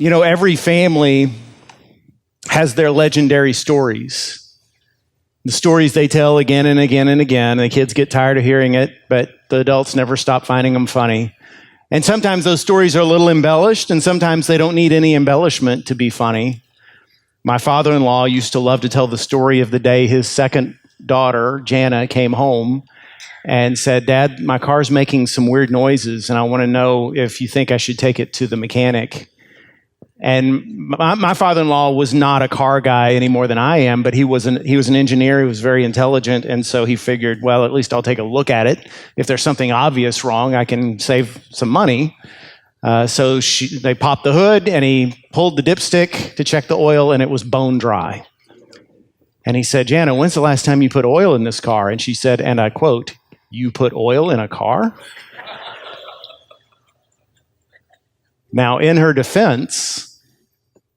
Every family has their legendary stories. The stories they tell again and again and again. The kids get tired of hearing it, but the adults never stop finding them funny. And sometimes those stories are a little embellished, and sometimes they don't need any embellishment to be funny. My father-in-law used to love to tell the story of the day his second daughter, Jana, came home and said, "Dad, my car's making some weird noises, and I want to know if you think I should take it to the mechanic." And my father-in-law was not a car guy any more than I am, but he was an engineer. He was very intelligent, and so he figured, well, at least I'll take a look at it. If there's something obvious wrong, I can save some money. So they popped the hood, and he pulled the dipstick to check the oil, and it was bone dry. And he said, "Jana, when's the last time you put oil in this car?" And she said, and I quote, "You put oil in a car?" Now, in her defense,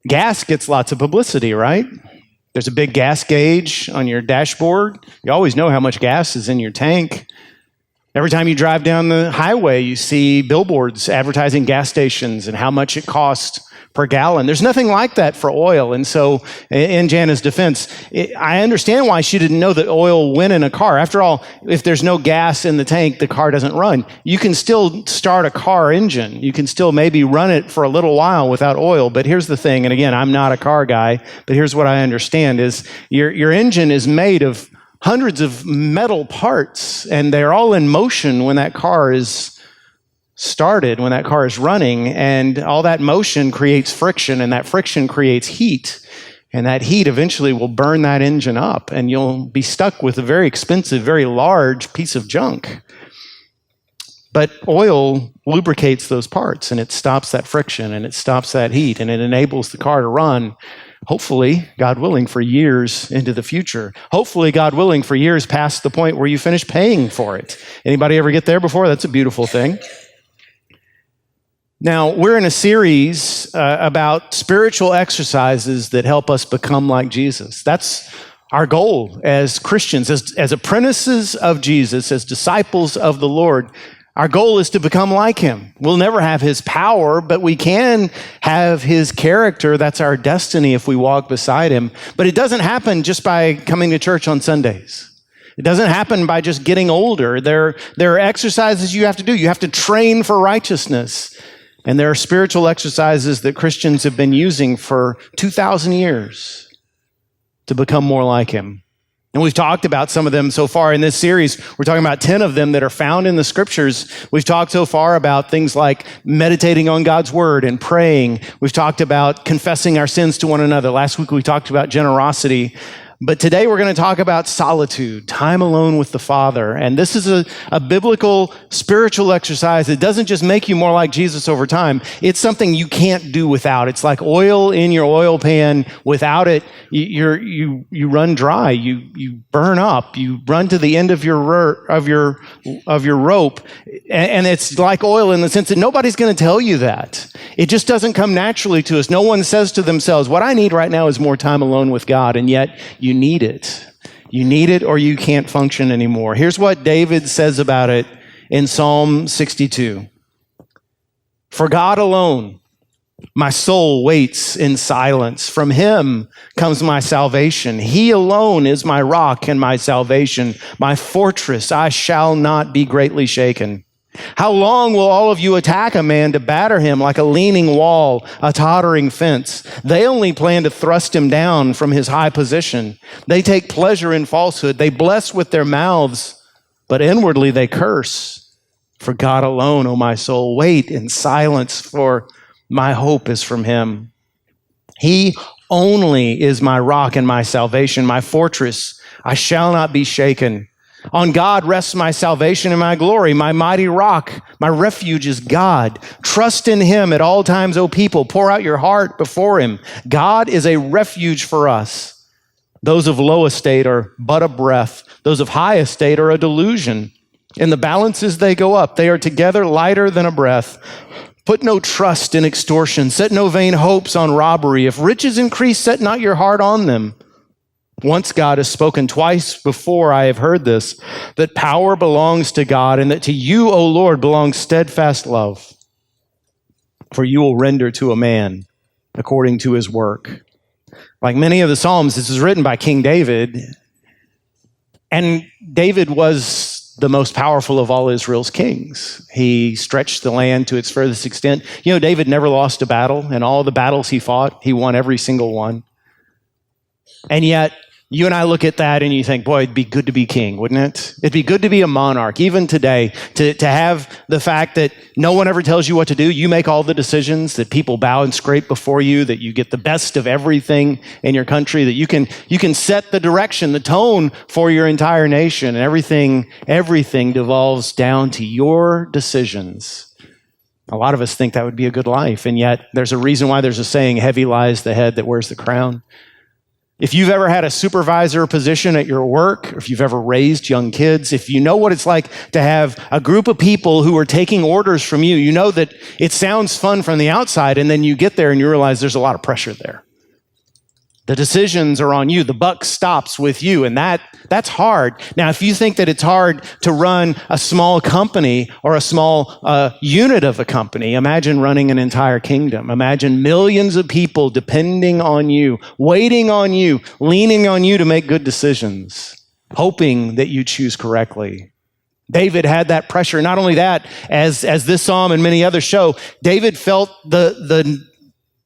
gas gets lots of publicity, right? There's a big gas gauge on your dashboard. You always know how much gas is in your tank. Every time you drive down the highway, you see billboards advertising gas stations and how much it costs per gallon. There's nothing like that for oil. And so in Jana's defense, I understand why she didn't know that oil went in a car. After all, if there's no gas in the tank, the car doesn't run. You can still start a car engine. You can still maybe run it for a little while without oil. But here's the thing, and again, I'm not a car guy, but here's what I understand is your engine is made of hundreds of metal parts, and they're all in motion when that car is started, when that car is running, and all that motion creates friction, and that friction creates heat, and that heat eventually will burn that engine up, and you'll be stuck with a very expensive, very large piece of junk. But oil lubricates those parts, and it stops that friction, and it stops that heat, and it enables the car to run, hopefully, God willing, for years into the future. Hopefully, God willing, for years past the point where you finish paying for it. Anybody ever get there before? That's a beautiful thing. Now, we're in a series about spiritual exercises that help us become like Jesus. That's our goal as Christians, as apprentices of Jesus, as disciples of the Lord. Our goal is to become like him. We'll never have his power, but we can have his character. That's our destiny if we walk beside him. But it doesn't happen just by coming to church on Sundays. It doesn't happen by just getting older. There are exercises you have to do. You have to train for righteousness. And there are spiritual exercises that Christians have been using for 2,000 years to become more like him. And we've talked about some of them so far in this series. We're talking about 10 of them that are found in the scriptures. We've talked so far about things like meditating on God's word and praying. We've talked about confessing our sins to one another. Last week we talked about generosity. But today we're going to talk about solitude, time alone with the Father. And this is a biblical spiritual exercise. It doesn't just make you more like Jesus over time. It's something you can't do without. It's like oil in your oil pan. Without it, you run dry. You burn up. You run to the end of your rope. And it's like oil in the sense that nobody's going to tell you that. It just doesn't come naturally to us. No one says to themselves, "What I need right now is more time alone with God." And yet you need it. You need it or you can't function anymore. Here's what David says about it in Psalm 62. "For God alone, my soul waits in silence. From him comes my salvation. He alone is my rock and my salvation, my fortress. I shall not be greatly shaken. How long will all of you attack a man to batter him like a leaning wall, a tottering fence? They only plan to thrust him down from his high position. They take pleasure in falsehood. They bless with their mouths, but inwardly they curse. For God alone, O my soul, wait in silence, for my hope is from him. He only is my rock and my salvation, my fortress. I shall not be shaken. On God rests my salvation and my glory, my mighty rock. My refuge is God. Trust in him at all times, O people. Pour out your heart before him. God is a refuge for us. Those of low estate are but a breath. Those of high estate are a delusion. In the balances they go up. They are together lighter than a breath. Put no trust in extortion. Set no vain hopes on robbery. If riches increase, set not your heart on them. Once God has spoken, twice before I have heard this, that power belongs to God and that to you, O Lord, belongs steadfast love. For you will render to a man according to his work. Like many of the Psalms, this is written by King David, and David was the most powerful of all Israel's kings. He stretched the land to its furthest extent. You know, David never lost a battle, and all the battles he fought, he won every single one. And yet, you and I look at that and you think, boy, it'd be good to be king, wouldn't it? It'd be good to be a monarch, even today, to have the fact that no one ever tells you what to do. You make all the decisions, that people bow and scrape before you, that you get the best of everything in your country, that you can set the direction, the tone for your entire nation, and everything devolves down to your decisions. A lot of us think that would be a good life, and yet there's a reason why there's a saying, heavy lies the head that wears the crown. If you've ever had a supervisor position at your work, or if you've ever raised young kids, if you know what it's like to have a group of people who are taking orders from you, you know that it sounds fun from the outside, and then you get there and you realize there's a lot of pressure there. The decisions are on you. The buck stops with you, and that's hard. Now, if you think that it's hard to run a small company or a small unit of a company, imagine running an entire kingdom. Imagine millions of people depending on you, waiting on you, leaning on you to make good decisions, hoping that you choose correctly. David had that pressure. Not only that, as this psalm and many others show, David felt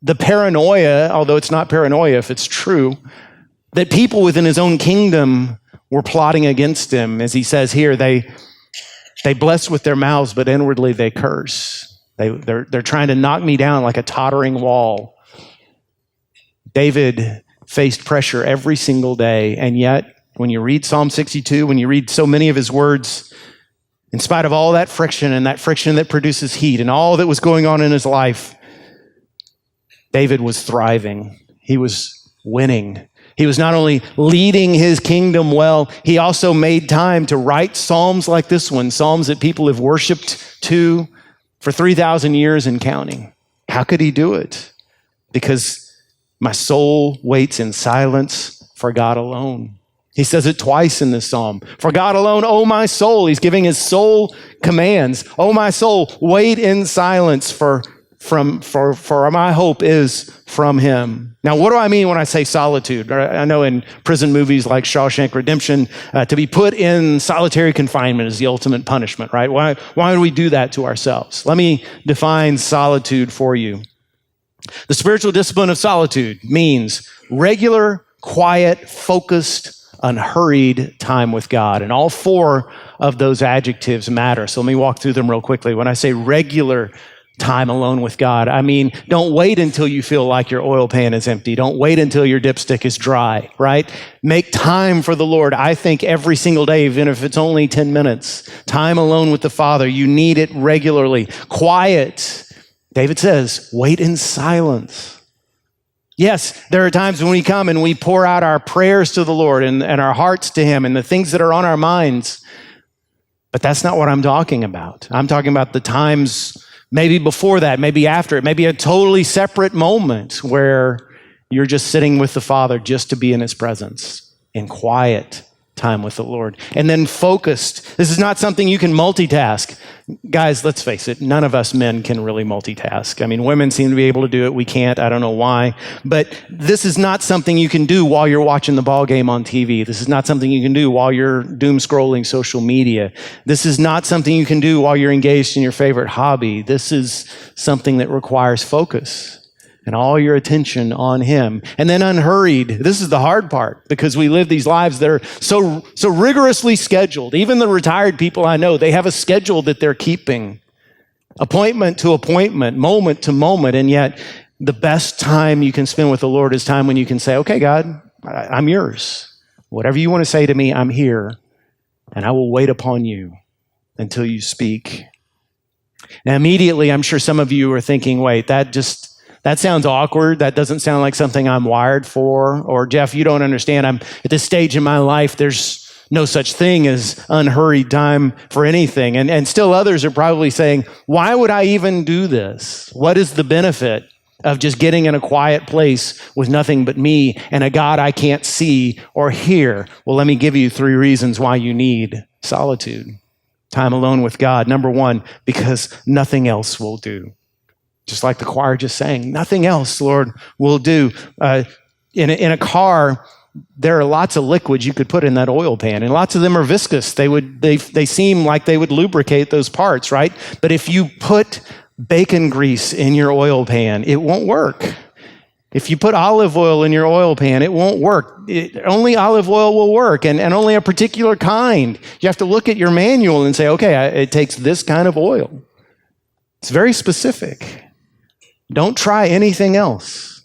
the paranoia, although it's not paranoia if it's true, that people within his own kingdom were plotting against him. As he says here, they bless with their mouths, but inwardly they curse. They're trying to knock me down like a tottering wall. David faced pressure every single day, and yet when you read Psalm 62, when you read so many of his words, in spite of all that friction and that friction that produces heat and all that was going on in his life, David was thriving. He was winning. He was not only leading his kingdom well, he also made time to write psalms like this one, psalms that people have worshiped to for 3,000 years and counting. How could he do it? Because my soul waits in silence for God alone. He says it twice in this psalm. For God alone, oh my soul. He's giving his soul commands. Oh my soul, wait in silence for my hope is from him. Now, what do I mean when I say solitude? I know in prison movies like Shawshank Redemption, to be put in solitary confinement is the ultimate punishment, right? Why do we do that to ourselves? Let me define solitude for you. The spiritual discipline of solitude means regular, quiet, focused, unhurried time with God. And all four of those adjectives matter. So let me walk through them real quickly. When I say regular time alone with God, I mean, don't wait until you feel like your oil pan is empty. Don't wait until your dipstick is dry, right? Make time for the Lord. I think every single day, even if it's only 10 minutes, time alone with the Father, you need it regularly. Quiet. David says, wait in silence. Yes, there are times when we come and we pour out our prayers to the Lord and our hearts to Him and the things that are on our minds. But that's not what I'm talking about. I'm talking about the times maybe before that, maybe after it, maybe a totally separate moment where you're just sitting with the Father just to be in His presence in quiet time with the Lord. And then focused. This is not something you can multitask. Guys, let's face it, none of us men can really multitask. I mean, women seem to be able to do it. We can't. I don't know why. But this is not something you can do while you're watching the ball game on TV. This is not something you can do while you're doom scrolling social media. This is not something you can do while you're engaged in your favorite hobby. This is something that requires focus and all your attention on Him. And then unhurried. This is the hard part because we live these lives that are so rigorously scheduled. Even the retired people I know, they have a schedule that they're keeping. Appointment to appointment, moment to moment. And yet the best time you can spend with the Lord is time when you can say, okay, God, I'm yours. Whatever you want to say to me, I'm here. And I will wait upon you until you speak. Now immediately, I'm sure some of you are thinking, wait, that sounds awkward. That doesn't sound like something I'm wired for. Or Jeff, you don't understand. I'm at this stage in my life, there's no such thing as unhurried time for anything. And still others are probably saying, why would I even do this? What is the benefit of just getting in a quiet place with nothing but me and a God I can't see or hear? Well, let me give you 3 reasons why you need solitude, time alone with God. Number 1, because nothing else will do. Just like the choir just sang, nothing else, Lord, will do. In a car, there are lots of liquids you could put in that oil pan, and lots of them are viscous. They seem like they would lubricate those parts, right? But if you put bacon grease in your oil pan, it won't work. If you put olive oil in your oil pan, it won't work. Only olive oil will work, and only a particular kind. You have to look at your manual and say, okay, it takes this kind of oil. It's very specific. Don't try anything else.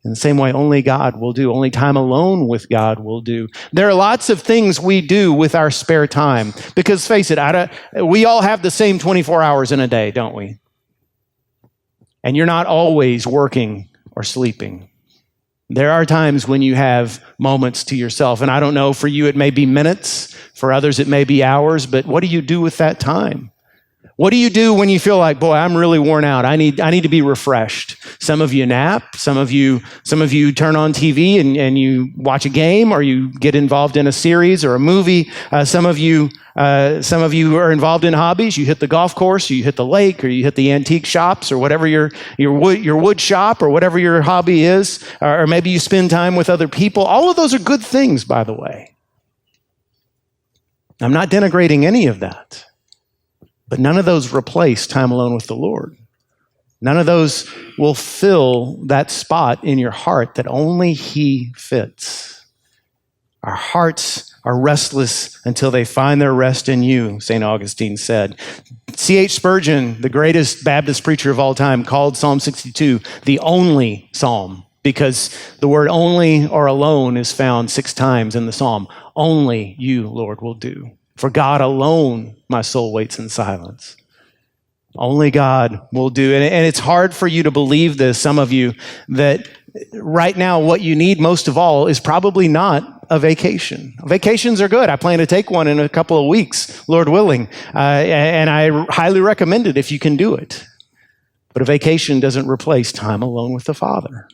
In the same way, only God will do. Only time alone with God will do. There are lots of things we do with our spare time. Because face it, we all have the same 24 hours in a day, don't we? And you're not always working or sleeping. There are times when you have moments to yourself. And I don't know, for you it may be minutes. For others it may be hours. But what do you do with that time? What do you do when you feel like, boy, I'm really worn out? I need to be refreshed. Some of you nap. Some of you turn on TV and you watch a game, or you get involved in a series or a movie. Some of you are involved in hobbies. You hit the golf course, or you hit the lake, or you hit the antique shops, or whatever your wood shop, or whatever your hobby is. Or maybe you spend time with other people. All of those are good things, by the way. I'm not denigrating any of that. But none of those replace time alone with the Lord. None of those will fill that spot in your heart that only He fits. Our hearts are restless until they find their rest in you, St. Augustine said. C.H. Spurgeon, the greatest Baptist preacher of all time, called Psalm 62 the only psalm, because the word only or alone is found 6 times in the psalm. Only you, Lord, will do. For God alone, my soul waits in silence. Only God will do. And it's hard for you to believe this, some of you, that right now what you need most of all is probably not a vacation. Vacations are good. I plan to take one in a couple of weeks, Lord willing. And I highly recommend it if you can do it. But a vacation doesn't replace time alone with the Father.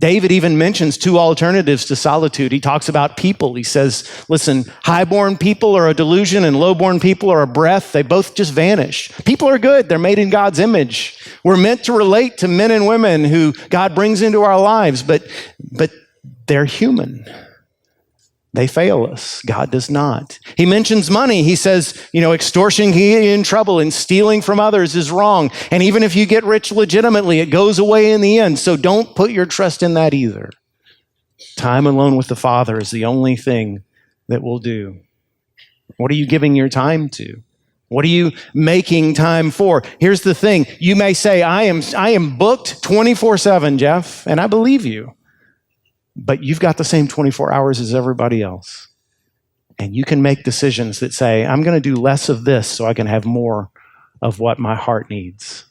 David even mentions 2 alternatives to solitude. He talks about people. He says, listen, highborn people are a delusion and lowborn people are a breath. They both just vanish. People are good. They're made in God's image. We're meant to relate to men and women who God brings into our lives, but they're human. They fail us. God does not. He mentions money. He says, extortion can get you in trouble, and stealing from others is wrong. And even if you get rich legitimately, it goes away in the end. So don't put your trust in that either. Time alone with the Father is the only thing that will do. What are you giving your time to? What are you making time for? Here's the thing. You may say, I am booked 24/7, Jeff, and I believe you. But you've got the same 24 hours as everybody else. And you can make decisions that say, I'm going to do less of this so I can have more of what my heart needs.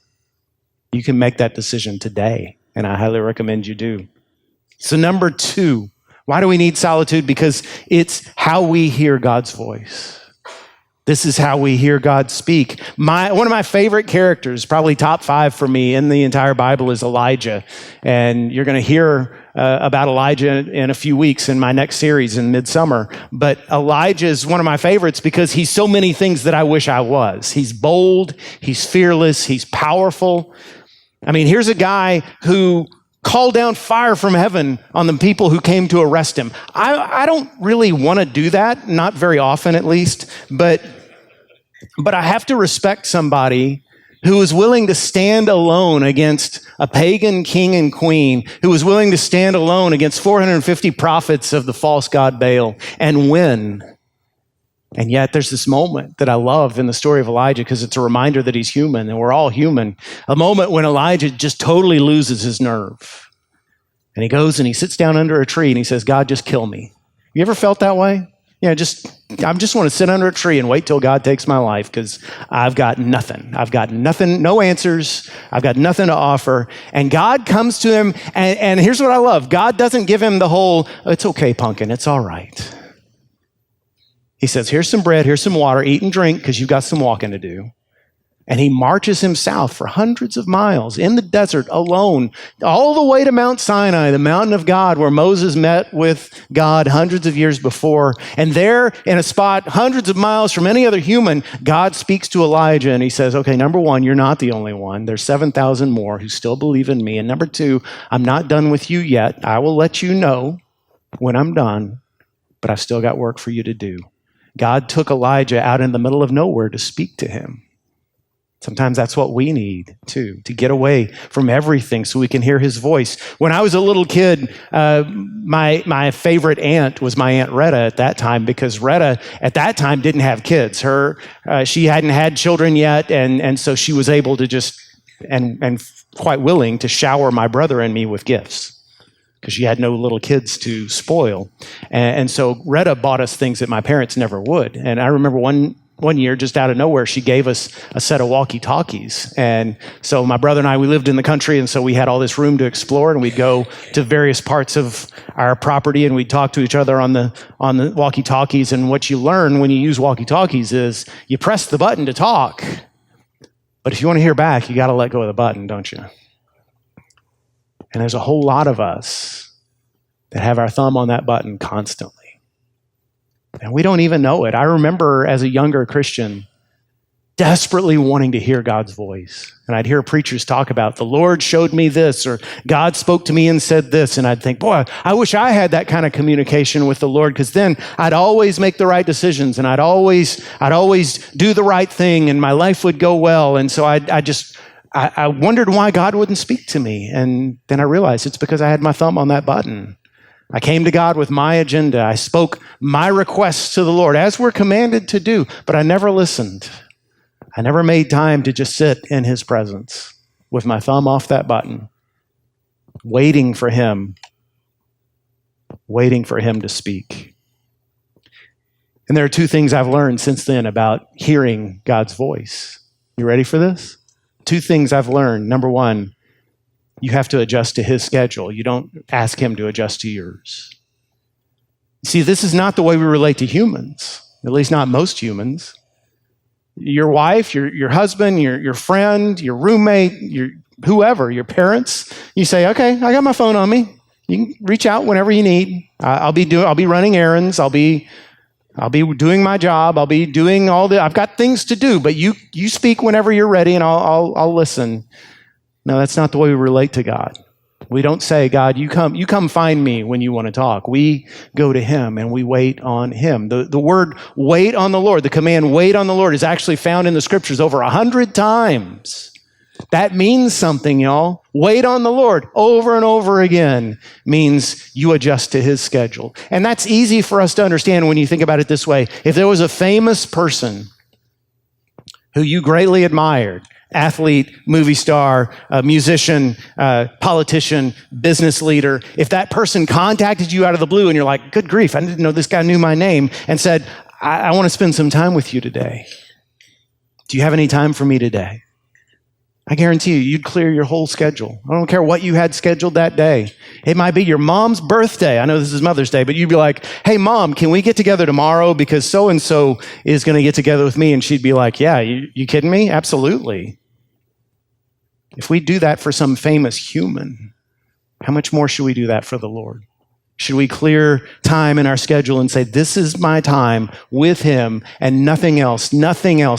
You can make that decision today, and I highly recommend you do. So number 2, why do we need solitude? Because it's how we hear God's voice. This is how we hear God speak. One of my favorite characters, probably top 5 for me in the entire Bible, is Elijah. And you're going to hear about Elijah in a few weeks in my next series in midsummer. But Elijah is one of my favorites because he's so many things that I wish I was. He's bold, he's fearless, he's powerful. I mean, here's a guy who called down fire from heaven on the people who came to arrest him. I don't really want to do that, not very often at least, but I have to respect somebody who was willing to stand alone against a pagan king and queen, who was willing to stand alone against 450 prophets of the false god Baal and win. And yet there's this moment that I love in the story of Elijah because it's a reminder that he's human and we're all human. A moment when Elijah just totally loses his nerve. And he goes and he sits down under a tree and he says, God, just kill me. You ever felt that way? I just want to sit under a tree and wait till God takes my life because I've got nothing. I've got nothing, no answers. I've got nothing to offer. And God comes to him, and here's what I love. God doesn't give him the whole, it's okay, pumpkin, it's all right. He says, here's some bread, here's some water, eat and drink because you've got some walking to do. And he marches him south for hundreds of miles in the desert alone, all the way to Mount Sinai, the mountain of God, where Moses met with God hundreds of years before. And there, in a spot hundreds of miles from any other human, God speaks to Elijah and he says, okay, number one, you're not the only one. There's 7,000 more who still believe in me. And number two, I'm not done with you yet. I will let you know when I'm done, but I've still got work for you to do. God took Elijah out in the middle of nowhere to speak to him. Sometimes that's what we need, too, to get away from everything so we can hear his voice. When I was a little kid, my favorite aunt was my Aunt Retta at that time, because Retta at that time didn't have kids. She hadn't had children yet, and so she was able to just, and quite willing to shower my brother and me with gifts, because she had no little kids to spoil. And so Retta bought us things that my parents never would. And I remember one year, just out of nowhere, she gave us a set of walkie-talkies. And so my brother and I, we lived in the country, and so we had all this room to explore, and we'd go to various parts of our property, and we'd talk to each other on the walkie-talkies. And what you learn when you use walkie-talkies is you press the button to talk, but if you want to hear back, you got to let go of the button, don't you? And there's a whole lot of us that have our thumb on that button constantly. And we don't even know it. I remember as a younger Christian desperately wanting to hear God's voice. And I'd hear preachers talk about, the Lord showed me this, or God spoke to me and said this. And I'd think, boy, I wish I had that kind of communication with the Lord, because then I'd always make the right decisions, and I'd always do the right thing, and my life would go well. And so I wondered why God wouldn't speak to me. And then I realized it's because I had my thumb on that button. I came to God with my agenda. I spoke my requests to the Lord, as we're commanded to do, but I never listened. I never made time to just sit in his presence with my thumb off that button, waiting for him to speak. And there are two things I've learned since then about hearing God's voice. You ready for this? Two things I've learned. Number one, you have to adjust to his schedule. You don't ask him to adjust to yours. See, this is not the way we relate to humans, at least not most humans. Your wife, your husband, your friend, your roommate, whoever, your parents, you say, okay, I got my phone on me. You can reach out whenever you need. I'll be running errands. I'll be doing my job. I'll be doing I've got things to do, but you speak whenever you're ready, and I'll listen. No, that's not the way we relate to God. We don't say, God, you come find me when you want to talk. We go to him and we wait on him. The word wait on the Lord, the command wait on the Lord, is actually found in the scriptures over 100 times. That means something, y'all. Wait on the Lord over and over again means you adjust to his schedule. And that's easy for us to understand when you think about it this way. If there was a famous person who you greatly admired, athlete, movie star, musician, politician, business leader, if that person contacted you out of the blue and you're like, good grief, I didn't know this guy knew my name, and said, I want to spend some time with you today. Do you have any time for me today? I guarantee you'd clear your whole schedule. I don't care what you had scheduled that day. It might be your mom's birthday. I know this is Mother's Day, but you'd be like, hey, Mom, can we get together tomorrow? Because so-and-so is going to get together with me. And she'd be like, yeah, you kidding me? Absolutely. If we do that for some famous human, how much more should we do that for the Lord? Should we clear time in our schedule and say, this is my time with him, and nothing else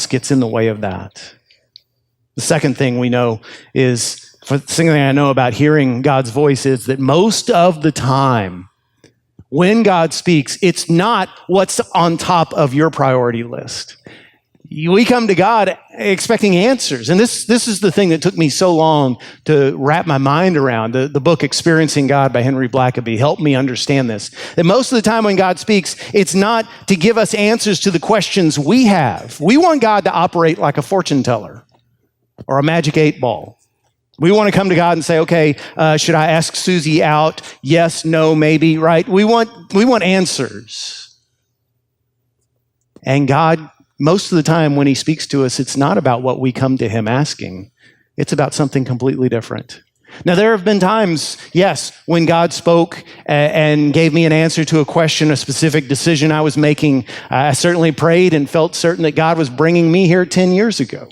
gets in the way of that? The second thing we know is, the second thing I know about hearing God's voice is that most of the time, when God speaks, it's not what's on top of your priority list. We come to God expecting answers. And this is the thing that took me so long to wrap my mind around. The book Experiencing God by Henry Blackaby helped me understand this. That most of the time when God speaks, it's not to give us answers to the questions we have. We want God to operate like a fortune teller or a magic 8-ball. We want to come to God and say, okay, should I ask Susie out? Yes, no, maybe, right? We want answers. And God, most of the time when he speaks to us, it's not about what we come to him asking. It's about something completely different. Now, there have been times, yes, when God spoke and gave me an answer to a question, a specific decision I was making. I certainly prayed and felt certain that God was bringing me here 10 years ago.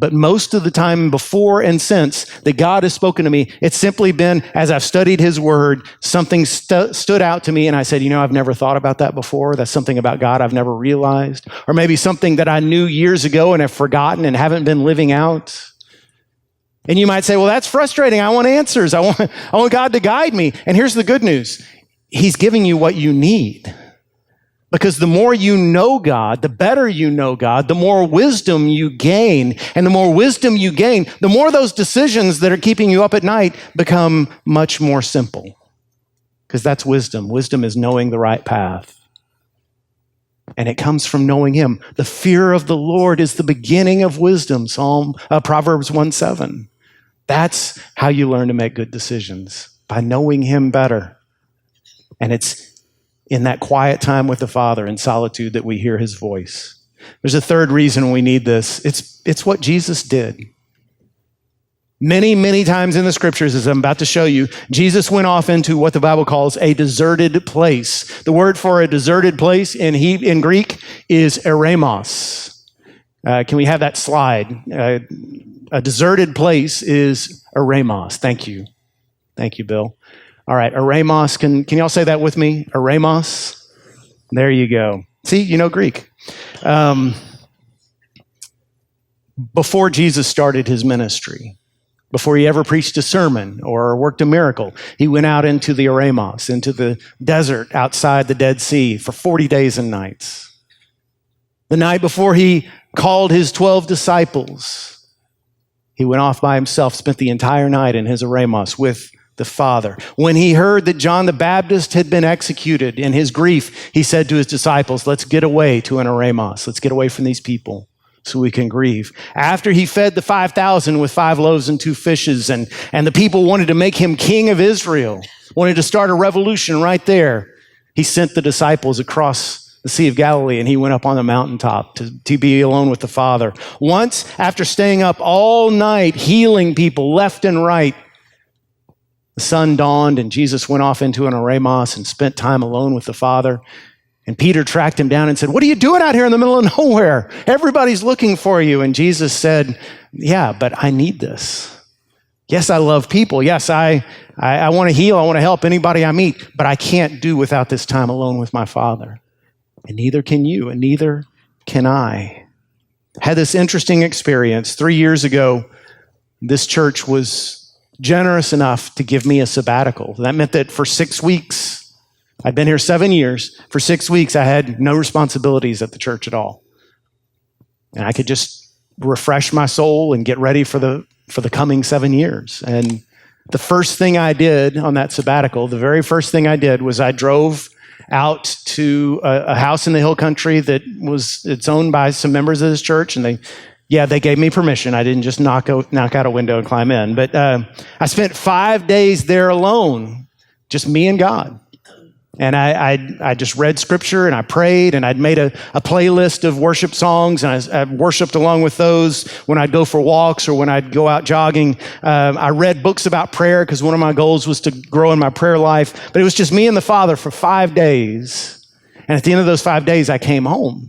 But most of the time before and since that God has spoken to me, it's simply been, as I've studied his word, something stood out to me and I said, I've never thought about that before. That's something about God I've never realized. Or maybe something that I knew years ago and have forgotten and haven't been living out. And you might say, well, that's frustrating. I want answers. I want God to guide me. And here's the good news. He's giving you what you need. Because the more you know God, the better you know God, the more wisdom you gain. And the more wisdom you gain, the more those decisions that are keeping you up at night become much more simple. Because that's wisdom. Wisdom is knowing the right path. And it comes from knowing him. The fear of the Lord is the beginning of wisdom. Proverbs 1:7. That's how you learn to make good decisions, by knowing him better. And it's in that quiet time with the Father in solitude that we hear his voice. There's a third reason we need this. It's what Jesus did. Many, many times in the scriptures, as I'm about to show you, Jesus went off into what the Bible calls a deserted place. The word for a deserted place in Greek is eremos. Can we have that slide? A deserted place is eremos. Thank you. Thank you, Bill. All right, eremos. Can y'all say that with me? Eremos. There you go. See, you know Greek. Before Jesus started his ministry, before he ever preached a sermon or worked a miracle, he went out into the eremos, into the desert outside the Dead Sea for 40 days and nights. The night before he called his 12 disciples, he went off by himself, spent the entire night in his eremos with the Father. When he heard that John the Baptist had been executed, in his grief, he said to his disciples, let's get away to an eremos. Let's get away from these people so we can grieve. After he fed the 5,000 with 5 loaves and 2 fishes, and the people wanted to make him king of Israel, wanted to start a revolution right there, he sent the disciples across the Sea of Galilee, and he went up on the mountaintop to be alone with the Father. Once, after staying up all night, healing people left and right, the sun dawned, and Jesus went off into an eremos and spent time alone with the Father. And Peter tracked him down and said, what are you doing out here in the middle of nowhere? Everybody's looking for you. And Jesus said, yeah, but I need this. Yes, I love people. Yes, I want to heal. I want to help anybody I meet, but I can't do without this time alone with my Father. And neither can you, and neither can I. Had this interesting experience. 3 years ago, this church was generous enough to give me a sabbatical. That meant that for 6 weeks, I'd been here 7 years. For 6 weeks, I had no responsibilities at the church at all. And I could just refresh my soul and get ready for the coming 7 years. And the first thing I did on that sabbatical, the very first thing I did was I drove out to a house in the hill country it's owned by some members of this church, and they gave me permission. I didn't just knock out a window and climb in. But I spent 5 days there alone, just me and God. And I just read scripture and I prayed, and I'd made a playlist of worship songs, and I worshiped along with those when I'd go for walks or when I'd go out jogging. I read books about prayer because one of my goals was to grow in my prayer life. But it was just me and the Father for 5 days. And at the end of those 5 days, I came home.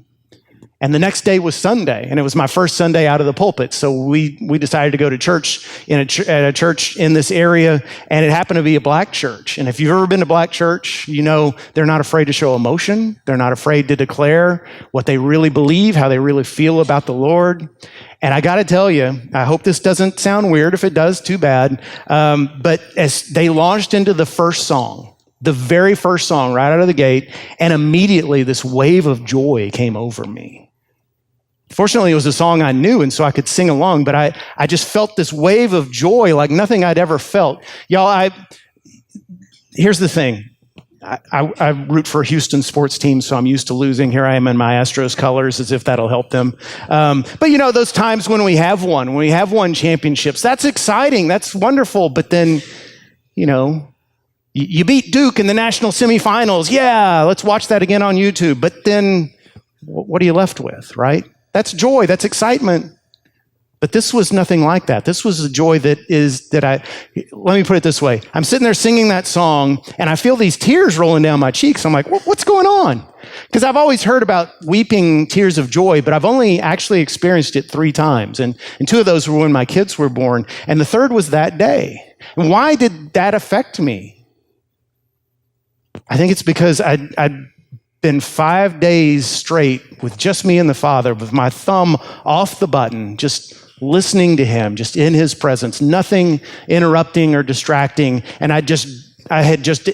And the next day was Sunday, and it was my first Sunday out of the pulpit. So we decided to go to church at a church in this area, and it happened to be a black church. And if you've ever been to black church, you know they're not afraid to show emotion. They're not afraid to declare what they really believe, how they really feel about the Lord. And I got to tell you, I hope this doesn't sound weird. If it does, too bad. But as they launched into the first song, the very first song right out of the gate, and immediately this wave of joy came over me. Fortunately, it was a song I knew, and so I could sing along, but I just felt this wave of joy like nothing I'd ever felt. Y'all, here's the thing. I root for a Houston sports team, so I'm used to losing. Here I am in my Astros colors, as if that'll help them. But you know, those times when we have won championships, that's exciting, that's wonderful, but then, you know, you beat Duke in the national semifinals. Yeah, let's watch that again on YouTube. But then what are you left with, right? That's joy, that's excitement. But this was nothing like that. This was a joy let me put it this way. I'm sitting there singing that song, and I feel these tears rolling down my cheeks. I'm like, what's going on? Because I've always heard about weeping tears of joy, but I've only actually experienced it 3 times. And 2 of those were when my kids were born, and the third was that day. And why did that affect me? I think it's because I'd been 5 days straight with just me and the Father, with my thumb off the button, just listening to him, just in his presence, nothing interrupting or distracting. And I had just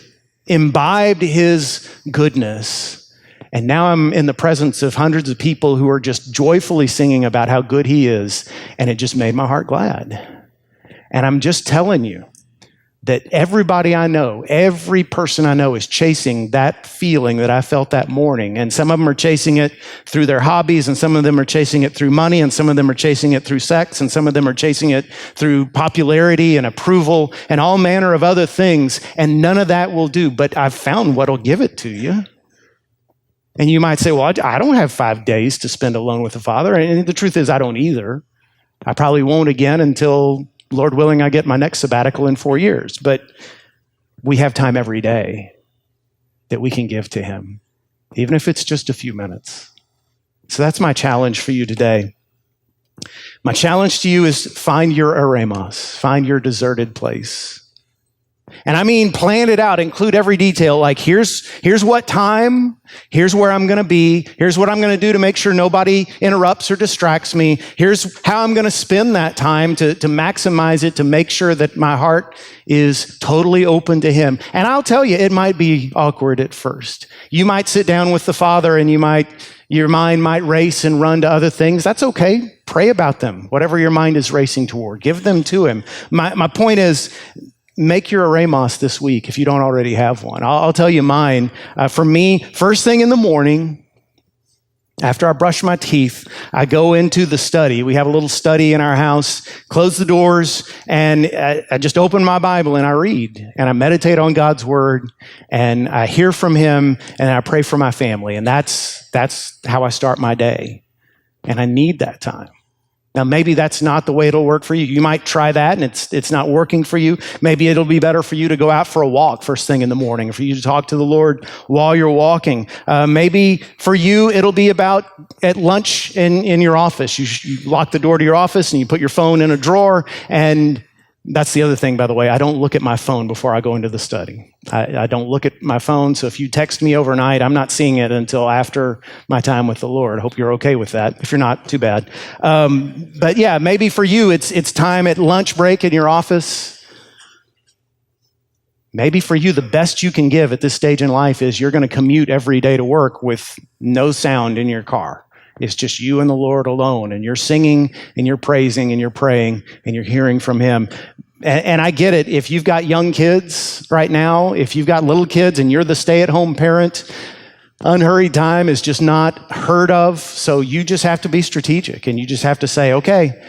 imbibed his goodness. And now I'm in the presence of hundreds of people who are just joyfully singing about how good he is. And it just made my heart glad. And I'm just telling you that everybody I know, every person I know is chasing that feeling that I felt that morning. And some of them are chasing it through their hobbies, and some of them are chasing it through money, and some of them are chasing it through sex, and some of them are chasing it through popularity and approval and all manner of other things. And none of that will do, but I've found what'll give it to you. And you might say, well, I don't have 5 days to spend alone with the Father. And the truth is, I don't either. I probably won't again until, Lord willing, I get my next sabbatical in 4 years. But we have time every day that we can give to him, even if it's just a few minutes. So that's my challenge for you today. My challenge to you is find your eremos, find your deserted place. And I mean, plan it out, include every detail. Like, here's what time, here's where I'm going to be, here's what I'm going to do to make sure nobody interrupts or distracts me. Here's how I'm going to spend that time to maximize it, to make sure that my heart is totally open to him. And I'll tell you, it might be awkward at first. You might sit down with the Father and your mind might race and run to other things. That's okay. Pray about them. Whatever your mind is racing toward, give them to him. My point is, make your eremos this week if you don't already have one. I'll tell you mine. For me, first thing in the morning, after I brush my teeth, I go into the study. We have a little study in our house, close the doors, and I just open my Bible and I read. And I meditate on God's word, and I hear from him, and I pray for my family. And that's how I start my day. And I need that time. Now, maybe that's not the way it'll work for you. You might try that, and it's not working for you. Maybe it'll be better for you to go out for a walk first thing in the morning, for you to talk to the Lord while you're walking. Maybe for you, it'll be about at lunch in your office. You lock the door to your office, and you put your phone in a drawer. And that's the other thing, by the way. I don't look at my phone before I go into the study. I don't look at my phone. So if you text me overnight, I'm not seeing it until after my time with the Lord. I hope you're okay with that. If you're not, too bad. But yeah, maybe for you, it's time at lunch break in your office. Maybe for you, the best you can give at this stage in life is you're going to commute every day to work with no sound in your car. It's just you and the Lord alone, and you're singing and you're praising and you're praying and you're hearing from him. And I get it. If you've got young kids right now, if you've got little kids and you're the stay-at-home parent, unhurried time is just not heard of. So you just have to be strategic, and you just have to say, okay,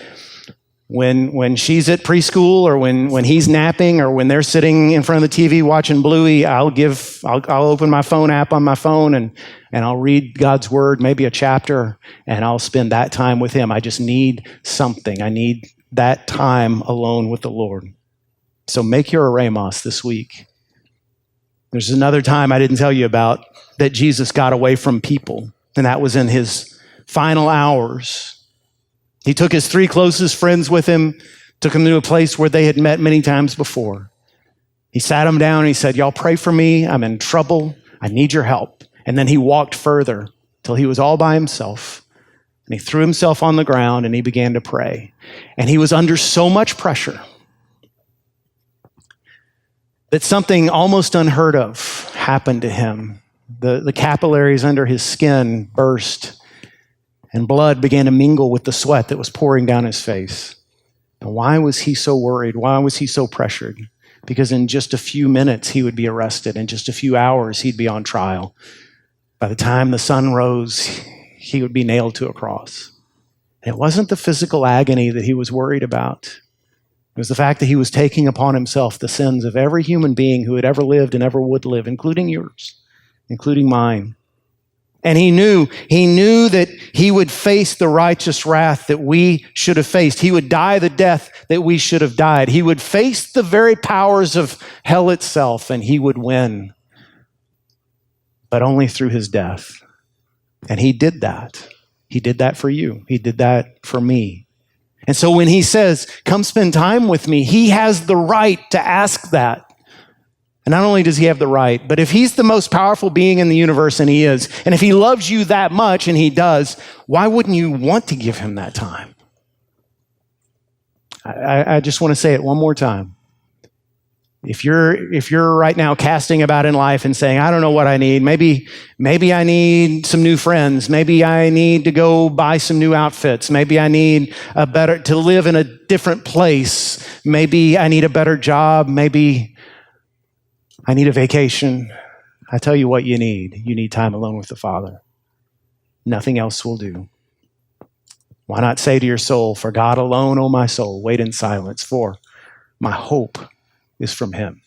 when she's at preschool, or when he's napping, or when they're sitting in front of the TV watching Bluey, I'll open my phone app on my phone and I'll read God's word, maybe a chapter, and I'll spend that time with him. I just need something. I need that time alone with the Lord. So make your eremos this week. There's another time I didn't tell you about that Jesus got away from people, and that was in his final hours. He took his 3 closest friends with him, took them to a place where they had met many times before. He sat them down and he said, y'all pray for me. I'm in trouble. I need your help. And then he walked further till he was all by himself. And he threw himself on the ground and he began to pray. And he was under so much pressure that something almost unheard of happened to him. The capillaries under his skin burst, and blood began to mingle with the sweat that was pouring down his face. And why was he so worried? Why was he so pressured? Because in just a few minutes, he would be arrested. In just a few hours, he'd be on trial. By the time the sun rose, he would be nailed to a cross. And it wasn't the physical agony that he was worried about. It was the fact that he was taking upon himself the sins of every human being who had ever lived and ever would live, including yours, including mine. And he knew that he would face the righteous wrath that we should have faced. He would die the death that we should have died. He would face the very powers of hell itself, and he would win. But only through his death. And he did that. He did that for you. He did that for me. And so when he says, come spend time with me, he has the right to ask that. And not only does he have the right, but if he's the most powerful being in the universe, and he is, and if he loves you that much, and he does, why wouldn't you want to give him that time? I just want to say it one more time. If you're right now casting about in life and saying, I don't know what I need, maybe I need some new friends, maybe I need to go buy some new outfits, maybe I need to live in a different place, maybe I need a better job, maybe I need a vacation. I tell you what you need. You need time alone with the Father. Nothing else will do. Why not say to your soul, for God alone, O my soul, wait in silence, for my hope is from him.